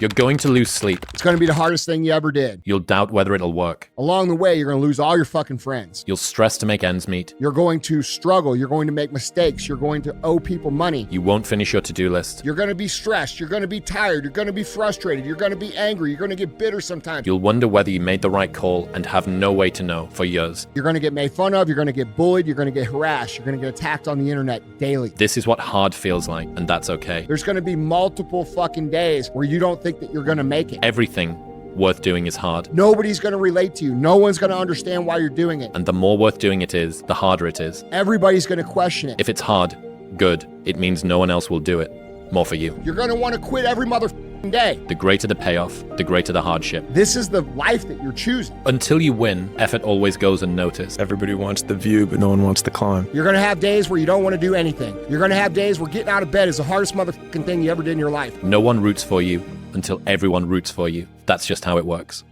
You're going to lose sleep. It's going to be the hardest thing you ever did. You'll doubt whether it'll work. Along the way, you're going to lose all your fucking friends. You'll stress to make ends meet. You're going to struggle. You're going to make mistakes. You're going to owe people money. You won't finish your to-do list. You're going to be stressed. You're going to be tired. You're going to be frustrated. You're going to be angry. You're going to get bitter sometimes. You'll wonder whether you made the right call and have no way to know for years. You're going to get made fun of. You're going to get bullied. You're going to get harassed. You're going to get attacked on the internet daily. This is what hard feels like, and that's okay. There's going to be multiple fucking days where you don't think that you're going to make it. Everything worth doing is hard. Nobody's going to relate to you. No one's going to understand why you're doing it. And the more worth doing it is, the harder it is. Everybody's going to question it. If it's hard, good. It means no one else will do it. More for you. You're going to want to quit every motherfucking day. The greater the payoff, the greater the hardship. This is the life that you're choosing. Until you win, effort always goes unnoticed. Everybody wants the view, but no one wants the climb. You're going to have days where you don't want to do anything. You're going to have days where getting out of bed is the hardest motherfucking thing you ever did in your life. No one roots for you until everyone roots for you. That's just how it works.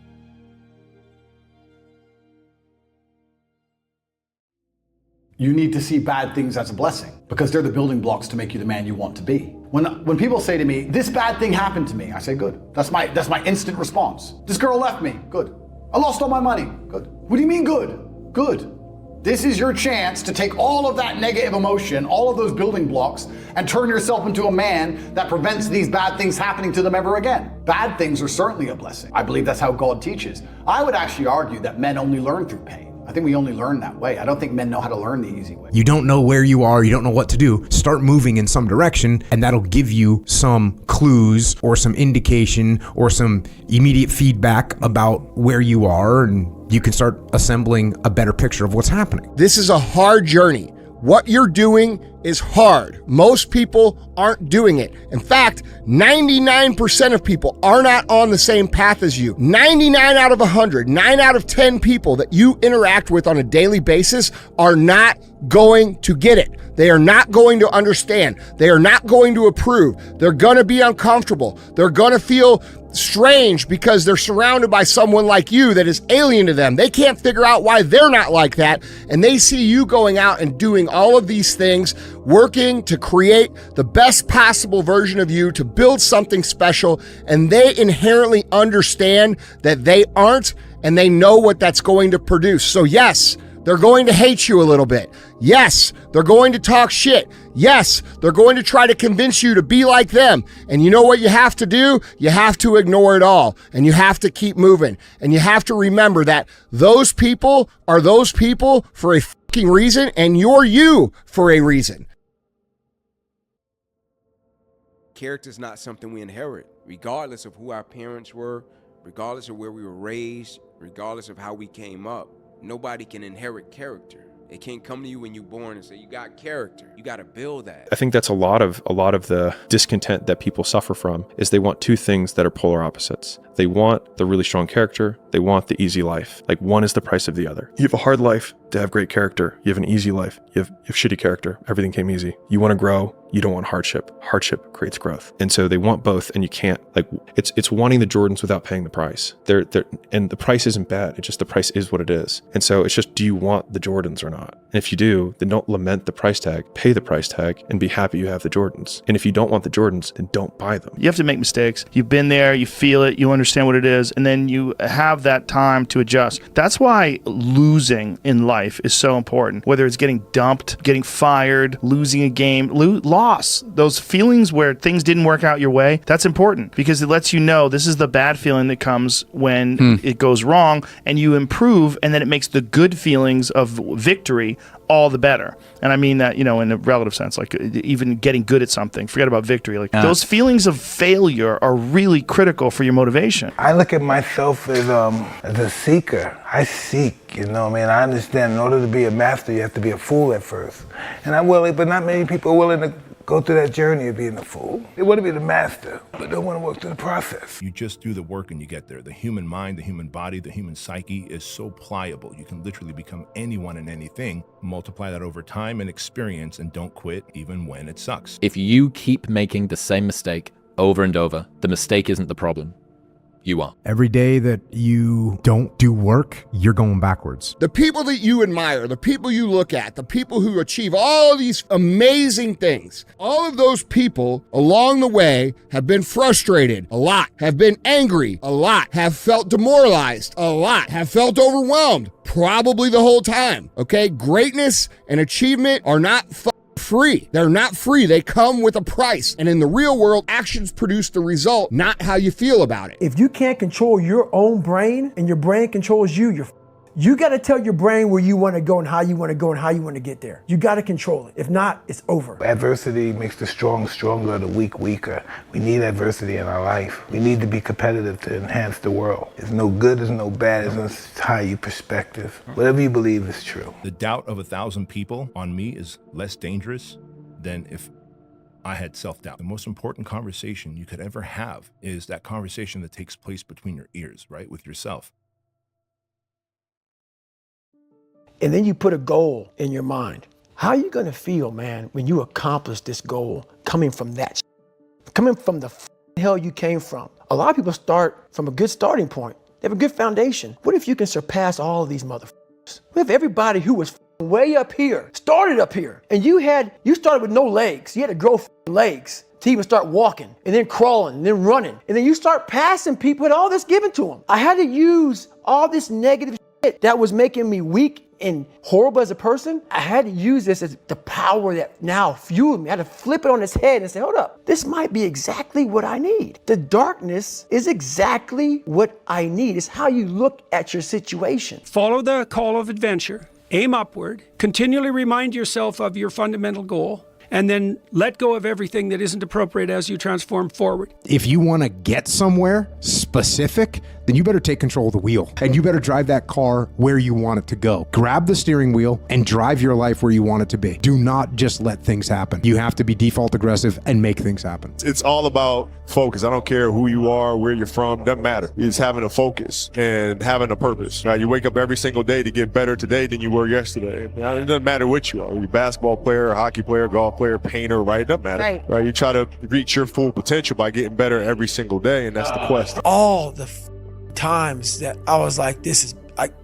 You need to see bad things as a blessing because they're the building blocks to make you the man you want to be. When people say to me, this bad thing happened to me, I say, good. That's my instant response. This girl left me, good. I lost all my money, good. What do you mean good? Good. This is your chance to take all of that negative emotion, all of those building blocks, and turn yourself into a man that prevents these bad things happening to them ever again. Bad things are certainly a blessing. I believe that's how God teaches. I would actually argue that men only learn through pain. I think we only learn that way. I don't think men know how to learn the easy way. You don't know where you are, you don't know what to do. Start moving in some direction, and that'll give you some clues or some indication or some immediate feedback about where you are, and you can start assembling a better picture of what's happening. This is a hard journey. What you're doing is hard. Most people aren't doing it. In fact, 99% of people are not on the same path as you. 99 out of 100, 9 out of 10 people that you interact with on a daily basis are not going to get it. They are not going to understand. They are not going to approve. They're going to be uncomfortable. They're going to feel strange because they're surrounded by someone like you that is alien to them. They can't figure out why they're not like that. And they see you going out and doing all of these things, working to create the best possible version of you, to build something special. And they inherently understand that they aren't, and they know what that's going to produce. So yes, they're going to hate you a little bit. Yes, they're going to talk shit. Yes, they're going to try to convince you to be like them. And you know what you have to do? You have to ignore it all. And you have to keep moving. And you have to remember that those people are those people for a fucking reason, and you're you for a reason. Character's not something we inherit, regardless of who our parents were, regardless of where we were raised, regardless of how we came up. Nobody can inherit character. It can't come to you when you're born and say, you got character. You got to build that. I think that's a lot of the discontent that people suffer from is they want two things that are polar opposites. They want the really strong character. They want the easy life. Like one is the price of the other. You have a hard life to have great character. You have an easy life. You have shitty character. Everything came easy. You want to grow. You don't want hardship. Hardship creates growth. And so they want both, and you can't, like, it's wanting the Jordans without paying the price. And the price isn't bad. It's just the price is what it is. And so it's just, do you want the Jordans or not? And if you do, then don't lament the price tag, pay the price tag, and be happy you have the Jordans. And if you don't want the Jordans, then don't buy them. You have to make mistakes. You've been there, you feel it, you understand what it is, and then you have that time to adjust. That's why losing in life is so important. Whether it's getting dumped, getting fired, losing a game, loss, those feelings where things didn't work out your way, that's important because it lets you know this is the bad feeling that comes when it goes wrong, and you improve, and then it makes the good feelings of victory all the better. And I mean that, in a relative sense, like even getting good at something, forget about victory. Like those feelings of failure are really critical for your motivation. I look at myself as a seeker. I seek, I understand in order to be a master, you have to be a fool at first. And I'm willing, but not many people are willing to go through that journey of being a fool. They want to be the master, but don't want to work through the process. You just do the work and you get there. The human mind, the human body, the human psyche is so pliable. You can literally become anyone and anything. Multiply that over time and experience, and don't quit even when it sucks. If you keep making the same mistake over and over, the mistake isn't the problem. you are. Every day that you don't do work, you're going backwards. The people that you admire, the people you look at, the people who achieve all of these amazing things, all of those people along the way have been frustrated a lot, have been angry a lot, have felt demoralized a lot, have felt overwhelmed probably the whole time. Okay? Greatness and achievement are not free. They're not free. They come with a price. And in the real world, actions produce the result, not how you feel about it. If you can't control your own brain and your brain controls you, you got to tell your brain where you want to go and how you want to go and how you want to get there. You got to control it. If not, it's over. Adversity makes the strong stronger, the weak weaker. We need adversity in our life. We need to be competitive to enhance the world. There's no good, there's no bad, it's a higher perspective. Whatever you believe is true. The doubt of 1,000 people on me is less dangerous than if I had self-doubt. The most important conversation you could ever have is that conversation that takes place between your ears, right, with yourself. And then you put a goal in your mind. How are you gonna feel, man, when you accomplish this goal coming from that, coming from the hell you came from? A lot of people start from a good starting point. They have a good foundation. What if you can surpass all of these motherfuckers? What if everybody who was way up here started up here, and you started with no legs. You had to grow legs to even start walking, and then crawling, and then running, and then you start passing people with all this given to them. I had to use all this negative shit that was making me weak and horrible as a person. I had to use this as the power that now fueled me. I had to flip it on its head and say, hold up, this might be exactly what I need. The darkness is exactly what I need. It's how you look at your situation. Follow the call of adventure, aim upward, continually remind yourself of your fundamental goal, and then let go of everything that isn't appropriate as you transform forward. If you want to get somewhere specific, then you better take control of the wheel and you better drive that car where you want it to go. Grab the steering wheel and drive your life where you want it to be. Do not just let things happen. You have to be default aggressive and make things happen. It's all about focus. I don't care who you are, where you're from, doesn't matter. It's having a focus and having a purpose, right? You wake up every single day to get better today than you were yesterday. It doesn't matter what you are. You're a basketball player, a hockey player, golf player, painter, right? It doesn't matter, right? You try to reach your full potential by getting better every single day, and that's the quest. All the times that I was like,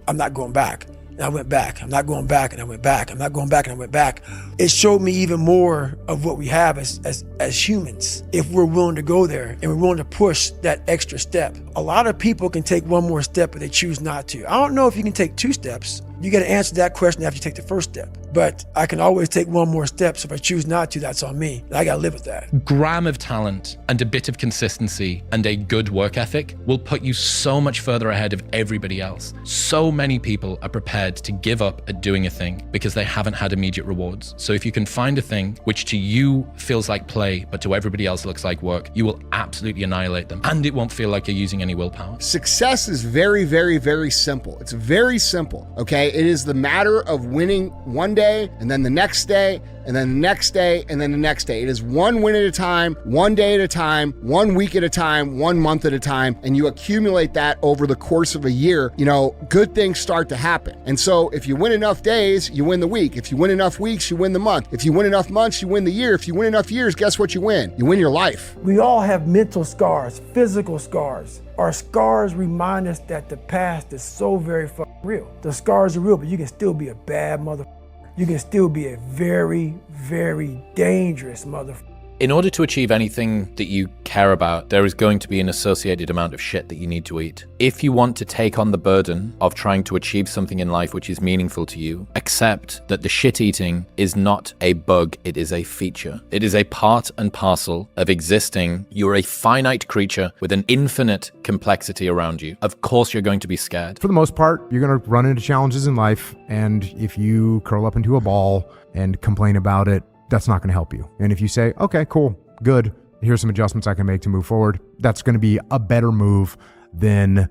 I'm not going back. And I went back. I'm not going back, and I went back. I'm not going back, and I went back. It showed me even more of what we have as humans. If we're willing to go there and we're willing to push that extra step. A lot of people can take one more step, but they choose not to. I don't know if you can take 2 steps. You got to answer that question after you take the first step. But I can always take one more step. So if I choose not to, that's on me. And I got to live with that. Gram of talent and a bit of consistency and a good work ethic will put you so much further ahead of everybody else. So many people are prepared to give up at doing a thing because they haven't had immediate rewards. So if you can find a thing which to you feels like play, but to everybody else looks like work, you will absolutely annihilate them. And it won't feel like you're using any willpower. Success is very, very, very simple. It's very simple, okay? It is the matter of winning one day, and then the next day, and then the next day, and then the next day. It is one win at a time, one day at a time, 1 week at a time, 1 month at a time, and you accumulate that over the course of a year. You know, good things start to happen. And so if you win enough days, you win the week. If you win enough weeks, you win the month. If you win enough months, you win the year. If you win enough years, guess what you win? You win your life. We all have mental scars, physical scars. Our scars remind us that the past is so very real. The scars are real, but you can still be a bad motherfucker. You can still be a very, very dangerous motherfucker. In order to achieve anything that you care about, there is going to be an associated amount of shit that you need to eat. If you want to take on the burden of trying to achieve something in life which is meaningful to you, accept that the shit eating is not a bug, it is a feature. It is a part and parcel of existing. You're a finite creature with an infinite complexity around you. Of course you're going to be scared. For the most part, you're going to run into challenges in life, and if you curl up into a ball and complain about it, that's not going to help you. And if you say, okay, cool, good, here's some adjustments I can make to move forward, that's going to be a better move than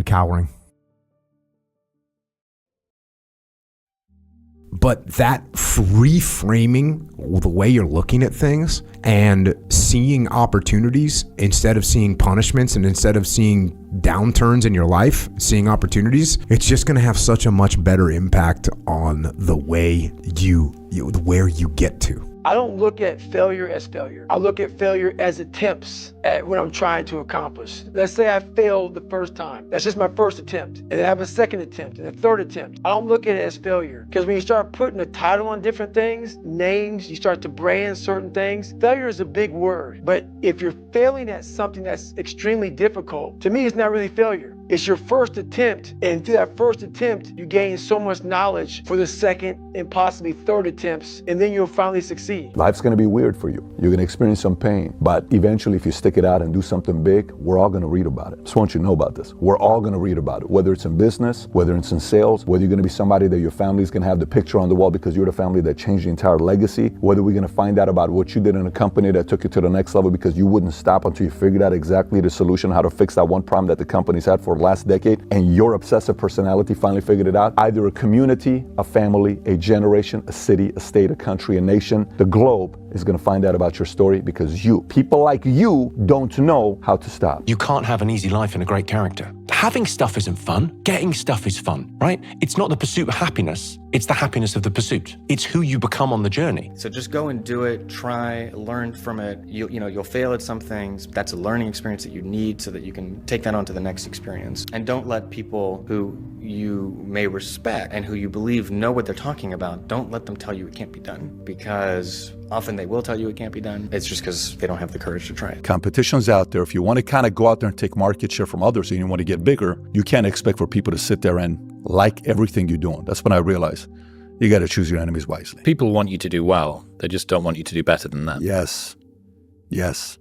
cowering. But that reframing the way you're looking at things and seeing opportunities instead of seeing punishments, and instead of seeing downturns in your life, seeing opportunities, it's just going to have such a much better impact on the way where you get to. I don't look at failure as failure. I look at failure as attempts at what I'm trying to accomplish. Let's say I failed the first time. That's just my first attempt. And I have a second attempt and a third attempt. I don't look at it as failure. Because when you start putting a title on different things, names, you start to brand certain things, failure is a big word. But if you're failing at something that's extremely difficult, to me, it's not really failure. It's your first attempt, and through that first attempt, you gain so much knowledge for the second and possibly third attempts, and then you'll finally succeed. Life's gonna be weird for you. You're gonna experience some pain, but eventually if you stick it out and do something big, we're all gonna read about it. Just want you to know about this. We're all gonna read about it, whether it's in business, whether it's in sales, whether you're gonna be somebody that your family's gonna have the picture on the wall because you're the family that changed the entire legacy, whether we're gonna find out about what you did in a company that took you to the next level because you wouldn't stop until you figured out exactly the solution, how to fix that one problem that the company's had for the last decade, and your obsessive personality finally figured it out. Either a community, a family, a generation, a city, a state, a country, a nation, the globe is going to find out about your story because people like you don't know how to stop. You can't have an easy life and a great character. Having stuff isn't fun. Getting stuff is fun, right? It's not the pursuit of happiness. It's the happiness of the pursuit. It's who you become on the journey. So just go and do it, try, learn from it. You'll fail at some things. That's a learning experience that you need so that you can take that on to the next experience. And don't let people who you may respect and who you believe know what they're talking about, don't let them tell you it can't be done, because often they will tell you it can't be done. It's just because they don't have the courage to try it. Competition's out there. If you want to kind of go out there and take market share from others and you want to get bigger, you can't expect for people to sit there and like everything you're doing. That's when I realized you got to choose your enemies wisely. People want you to do well. They just don't want you to do better than that. Yes. Yes.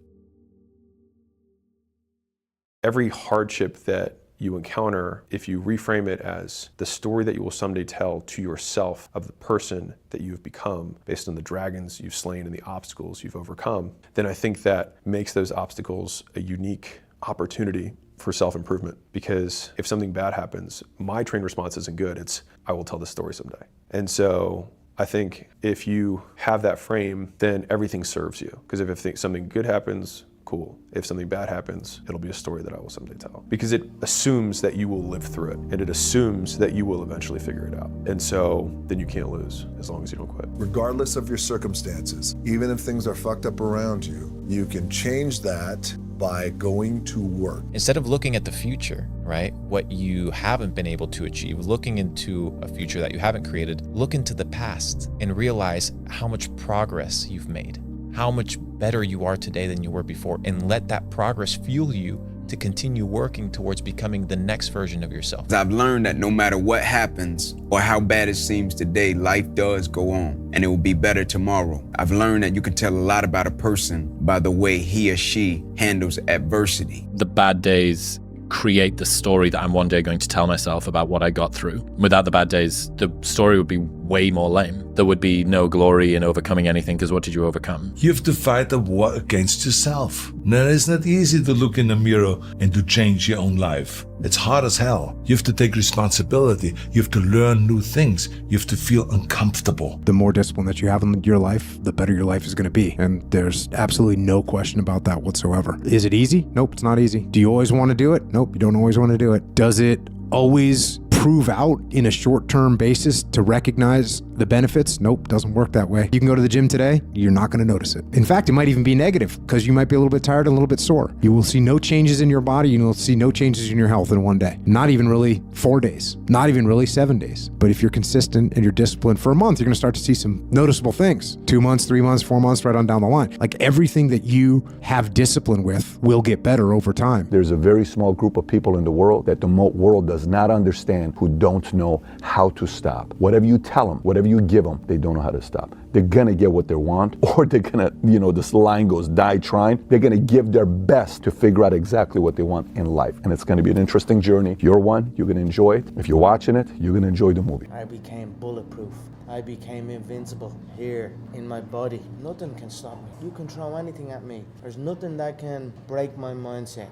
Every hardship that you encounter, if you reframe it as the story that you will someday tell to yourself of the person that you've become based on the dragons you've slain and the obstacles you've overcome, then I think that makes those obstacles a unique opportunity for self-improvement. Because if something bad happens, my trained response isn't good. It's, I will tell this story someday. And so I think if you have that frame, then everything serves you. Because if something good happens, cool. If something bad happens, it'll be a story that I will someday tell. Because it assumes that you will live through it, and it assumes that you will eventually figure it out. And so then you can't lose as long as you don't quit. Regardless of your circumstances, even if things are fucked up around you, you can change that by going to work. Instead of looking at the future, right, what you haven't been able to achieve, looking into a future that you haven't created, look into the past and realize how much progress you've made, how much better you are today than you were before, and let that progress fuel you to continue working towards becoming the next version of yourself. I've learned that no matter what happens or how bad it seems today, life does go on and it will be better tomorrow. I've learned that you can tell a lot about a person by the way he or she handles adversity. The bad days create the story that I'm one day going to tell myself about what I got through. Without the bad days, the story would be way more lame. There would be no glory in overcoming anything, because what did you overcome? You have to fight a war against yourself. Now, it's not easy to look in the mirror and to change your own life. It's hard as hell. You have to take responsibility. You have to learn new things. You have to feel uncomfortable. The more discipline that you have in your life, the better your life is going to be. And there's absolutely no question about that whatsoever. Is it easy? Nope, it's not easy. Do you always want to do it? Nope, you don't always want to do it. Does it always prove out in a short-term basis to recognize the benefits? Nope, doesn't work that way. You can go to the gym today, you're not going to notice it. In fact, it might even be negative because you might be a little bit tired and a little bit sore. You will see no changes in your body, you will see no changes in your health in one day. Not even really 4 days, not even really 7 days. But if you're consistent and you're disciplined for a month, you're going to start to see some noticeable things. 2 months, 3 months, 4 months, right on down the line. Like everything that you have discipline with will get better over time. There's a very small group of people in the world that the world does not understand who don't know how to stop. Whatever you tell them, whatever you give them, they don't know how to stop. They're gonna get what they want, or they're gonna, this line goes, die trying. They're gonna give their best to figure out exactly what they want in life. And it's gonna be an interesting journey. If you're one, you're gonna enjoy it. If you're watching it, you're gonna enjoy the movie. I became bulletproof. I became invincible here in my body. Nothing can stop me. You can throw anything at me. There's nothing that can break my mindset.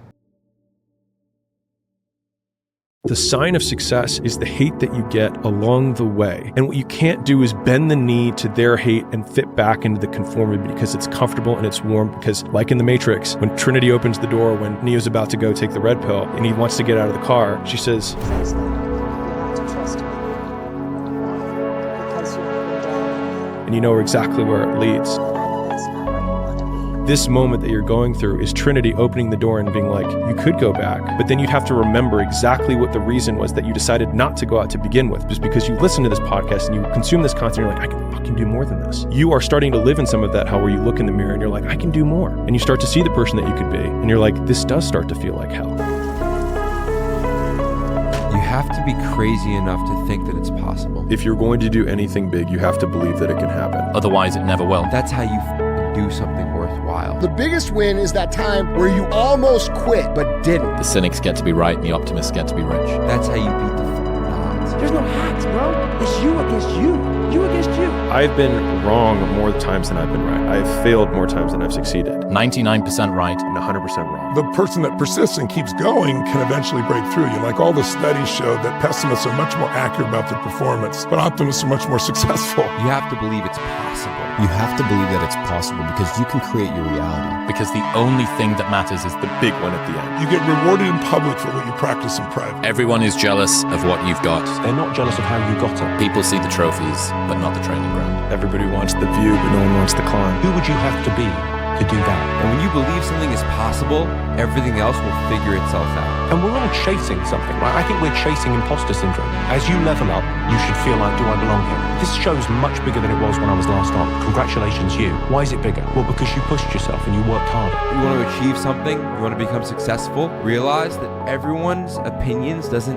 The sign of success is the hate that you get along the way. And what you can't do is bend the knee to their hate and fit back into the conformity because it's comfortable and it's warm. Because like in The Matrix, when Trinity opens the door, when Neo's about to go take the red pill and he wants to get out of the car, she says, and you know exactly where it leads. This moment that you're going through is Trinity opening the door and being like, you could go back, but then you'd have to remember exactly what the reason was that you decided not to go out to begin with, just because you listen to this podcast and you consume this content, you're like, I can fucking do more than this. You are starting to live in some of that hell where you look in the mirror and you're like, I can do more. And you start to see the person that you could be, and you're like, this does start to feel like hell. You have to be crazy enough to think that it's possible. If you're going to do anything big, you have to believe that it can happen. Otherwise, it never will. That's how you do something worthwhile. The biggest win is that time where you almost quit but didn't. The cynics get to be right and the optimists get to be rich. That's how you beat the odds. There's no hacks, bro. It's you against you. You against you. I've been wrong more times than I've been right. I've failed more times than I've succeeded. 99% right and 100% wrong. The person that persists and keeps going can eventually break through. Like all the studies show that pessimists are much more accurate about their performance, but optimists are much more successful. You have to believe it's possible. You have to believe that it's possible because you can create your reality. Because the only thing that matters is the big one at the end. You get rewarded in public for what you practice in private. Everyone is jealous of what you've got. They're not jealous of how you got it. People see the trophies, but not the training ground. Everybody wants the view, but no one wants the climb. Who would you have to be to do that? And when you believe something is possible, everything else will figure itself out. And we're all chasing something, right? I think we're chasing imposter syndrome. As you level up, you should feel like, do I belong here? This show's much bigger than it was when I was last on. Congratulations, you. Why is it bigger? Well, because you pushed yourself and you worked harder. You want to achieve something, you want to become successful, realize that everyone's opinions doesn't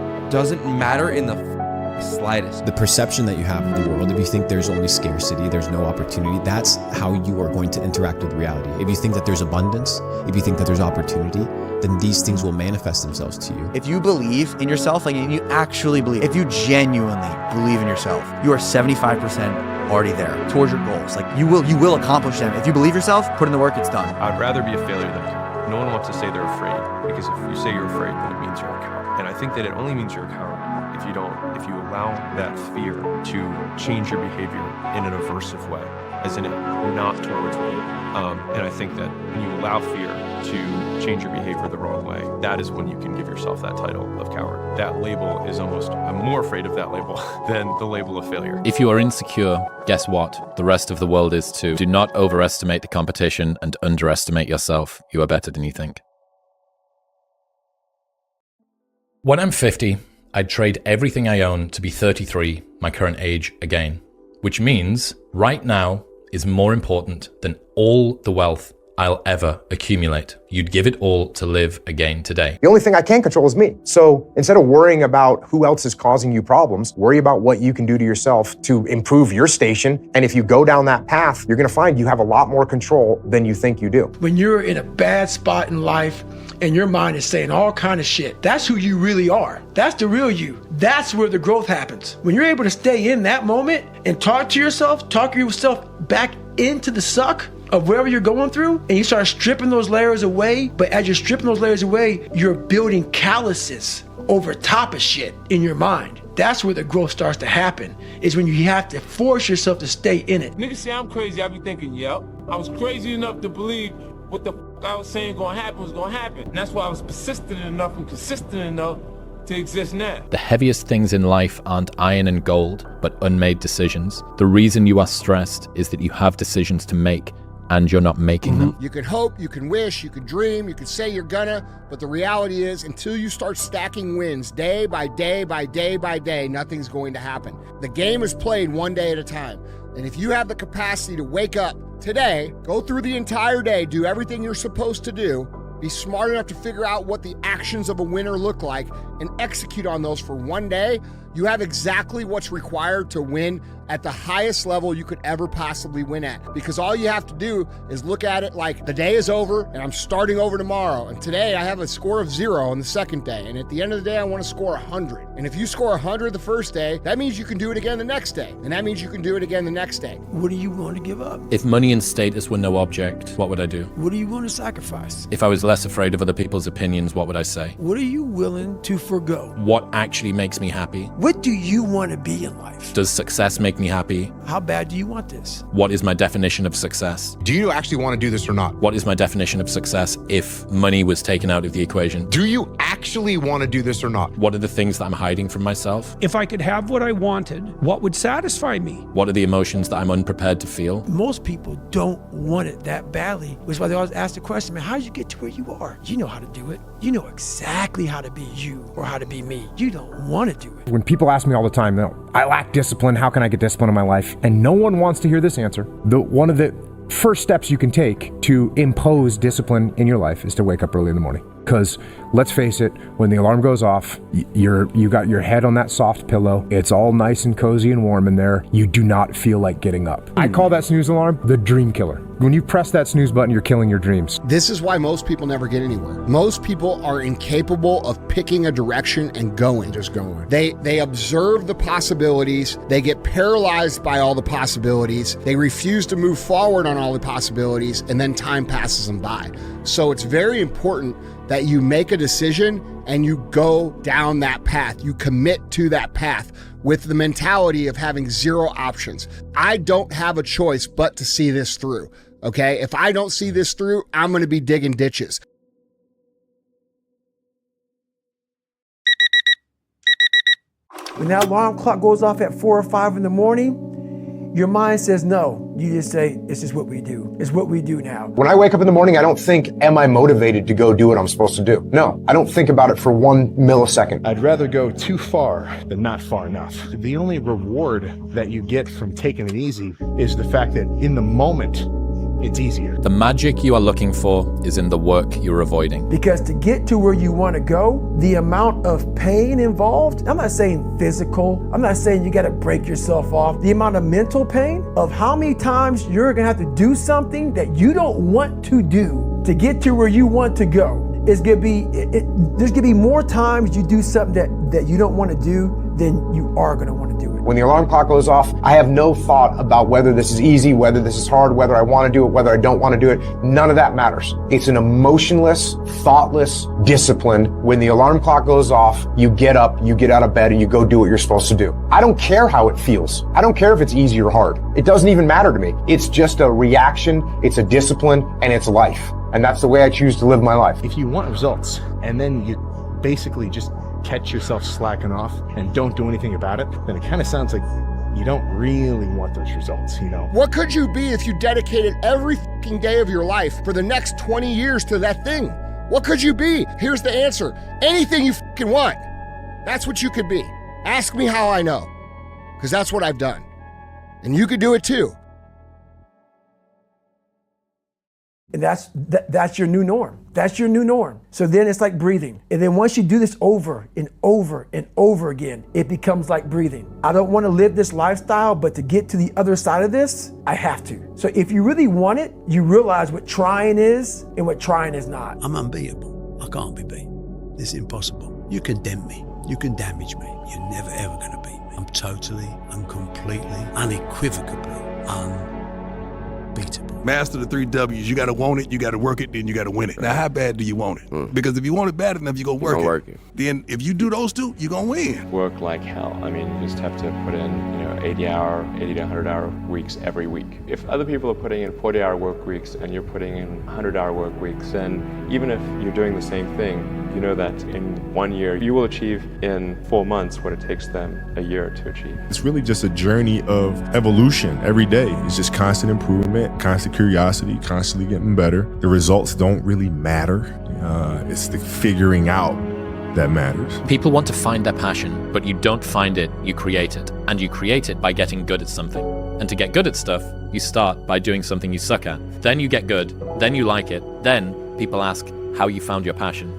matter in the slightest. The perception that you have of the world, if you think there's only scarcity, there's no opportunity, that's how you are going to interact with reality. If you think that there's abundance, if you think that there's opportunity, then these things will manifest themselves to you. If you believe in yourself, and you actually believe, if you genuinely believe in yourself, you are 75% already there towards your goals. Like you will accomplish them. If you believe yourself, put in the work, it's done. I'd rather be a failure than a coward. No one wants to say they're afraid, because if you say you're afraid, then it means you're a coward. And I think that it only means you're a coward if you allow that fear to change your behavior in an aversive way, as in not towards me. And I think that when you allow fear to change your behavior the wrong way, that is when you can give yourself that title of coward. That label is I'm more afraid of that label than the label of failure. If you are insecure, guess what? The rest of the world is too. Do not overestimate the competition and underestimate yourself. You are better than you think. When I'm 50, I'd trade everything I own to be 33, my current age, again. Which means right now is more important than all the wealth I'll ever accumulate. You'd give it all to live again today. The only thing I can control is me. So instead of worrying about who else is causing you problems, worry about what you can do to yourself to improve your station. And if you go down that path, you're gonna find you have a lot more control than you think you do. When you're in a bad spot in life and your mind is saying all kind of shit, that's who you really are. That's the real you. That's where the growth happens. When you're able to stay in that moment and talk yourself back into the suck of wherever you're going through, and you start stripping those layers away, but as you're stripping those layers away, you're building calluses over top of shit in your mind. That's where the growth starts to happen, is when you have to force yourself to stay in it. Niggas say I'm crazy, I be thinking, yep. I was crazy enough to believe what the I was saying gonna happen was gonna happen. And that's why I was persistent enough and consistent enough to exist now. The heaviest things in life aren't iron and gold, but unmade decisions. The reason you are stressed is that you have decisions to make and you're not making them. You can hope, you can wish, you can dream, you can say you're gonna, but the reality is until you start stacking wins day by day by day by day, nothing's going to happen. The game is played one day at a time. And if you have the capacity to wake up today, go through the entire day, do everything you're supposed to do, be smart enough to figure out what the actions of a winner look like and execute on those for one day, you have exactly what's required to win at the highest level you could ever possibly win at. Because all you have to do is look at it like the day is over and I'm starting over tomorrow. And today I have a score of 0 on the second day. And at the end of the day, I want to score 100. And if you score 100 the first day, that means you can do it again the next day. And that means you can do it again the next day. What are you going to give up? If money and status were no object, what would I do? What are you going to sacrifice? If I was less afraid of other people's opinions, what would I say? What are you willing to forgo? What actually makes me happy? What do you want to be in life? Does success make me happy? How bad do you want this? What is my definition of success? Do you actually want to do this or not? What is my definition of success if money was taken out of the equation? Do you actually want to do this or not? What are the things that I'm hiding from myself? If I could have what I wanted, what would satisfy me? What are the emotions that I'm unprepared to feel? Most people don't want it that badly, which is why they always ask the question, man, how did you get to where you are? You know how to do it. You know exactly how to be you or how to be me. You don't want to do it. When people ask me all the time, I lack discipline, how can I get discipline in my life? And no one wants to hear this answer. One of the first steps you can take to impose discipline in your life is to wake up early in the morning. Because let's face it, when the alarm goes off, you got your head on that soft pillow. It's all nice and cozy and warm in there. You do not feel like getting up. I call that snooze alarm the dream killer. When you press that snooze button, you're killing your dreams. This is why most people never get anywhere. Most people are incapable of picking a direction and going. Just going. They observe the possibilities. They get paralyzed by all the possibilities. They refuse to move forward on all the possibilities, and then time passes them by. So it's very important that you make a decision and you go down that path. You commit to that path with the mentality of having 0 options. I don't have a choice but to see this through, okay? If I don't see this through, I'm gonna be digging ditches. When that alarm clock goes off at 4 or 5 in the morning, your mind says no. You just say, this is what we do. It's what we do now. When I wake up in the morning, I don't think, am I motivated to go do what I'm supposed to do? No, I don't think about it for 1 millisecond. I'd rather go too far than not far enough. The only reward that you get from taking it easy is the fact that in the moment, it's easier. The magic you are looking for is in the work you're avoiding. Because to get to where you want to go, the amount of pain involved, I'm not saying physical, I'm not saying you got to break yourself off. The amount of mental pain of how many times you're going to have to do something that you don't want to do to get to where you want to go. It's going to be, there's going to be more times you do something that you don't want to do than you are going to want to do it. When the alarm clock goes off, I have no thought about whether this is easy, whether this is hard, whether I want to do it, whether I don't want to do it. None of that matters. It's an emotionless, thoughtless discipline. When the alarm clock goes off, you get up, you get out of bed, and you go do what you're supposed to do. I don't care how it feels. I don't care if it's easy or hard. It doesn't even matter to me. It's just a reaction, it's a discipline, and it's life. And that's the way I choose to live my life. If you want results, and then you basically just catch yourself slacking off and don't do anything about it, then it kind of sounds like you don't really want those results, you know? What could you be if you dedicated every fucking day of your life for the next 20 years to that thing? What could you be? Here's the answer. Anything you fucking want. That's what you could be. Ask me how I know, because that's what I've done. And you could do it too. And that's your new norm. That's your new norm. So then it's like breathing. And then once you do this over and over and over again, it becomes like breathing. I don't want to live this lifestyle, but to get to the other side of this, I have to. So if you really want it, you realize what trying is and what trying is not. I'm unbeatable. I can't be beat. It's impossible. You condemn me. You can damage me. You're never ever going to beat me. I'm totally, I'm completely, unequivocally unbeatable. Master the 3 W's. You got to want it, you got to work it, then you got to win it. Now, how bad do you want it? Because if you want it bad enough, you're going to work it. Then if you do those two, you're going to win. Work like hell. I mean, you just have to put in, 80 to 100-hour weeks every week. If other people are putting in 40-hour work weeks and you're putting in 100-hour work weeks, then even if you're doing the same thing, you know that in 1 year, you will achieve in 4 months what it takes them a year to achieve. It's really just a journey of evolution every day. It's just constant improvement, constant curiosity, constantly getting better. The results don't really matter. It's the figuring out that matters. People want to find their passion, but you don't find it, you create it. And you create it by getting good at something. And to get good at stuff, you start by doing something you suck at. Then you get good, then you like it, then people ask how you found your passion.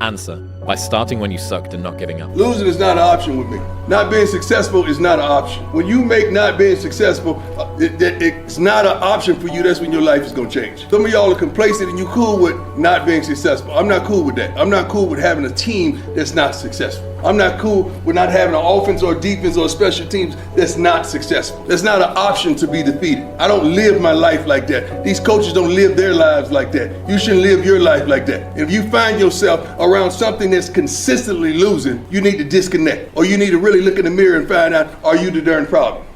Answer, By starting when you sucked and not giving up. Losing is not an option with me. Not being successful is not an option. When you make not being successful, it's not an option for you. That's when your life is gonna change. Some of y'all are complacent and you cool with not being successful. I'm not cool with that. I'm not cool with having a team that's not successful. I'm not cool with not having an offense or defense or special teams that's not successful. That's not an option to be defeated. I don't live my life like that. These coaches don't live their lives like that. You shouldn't live your life like that. And if you find yourself around something that's consistently losing, you need to disconnect. Or you need to really look in the mirror and find out, are you the darn problem?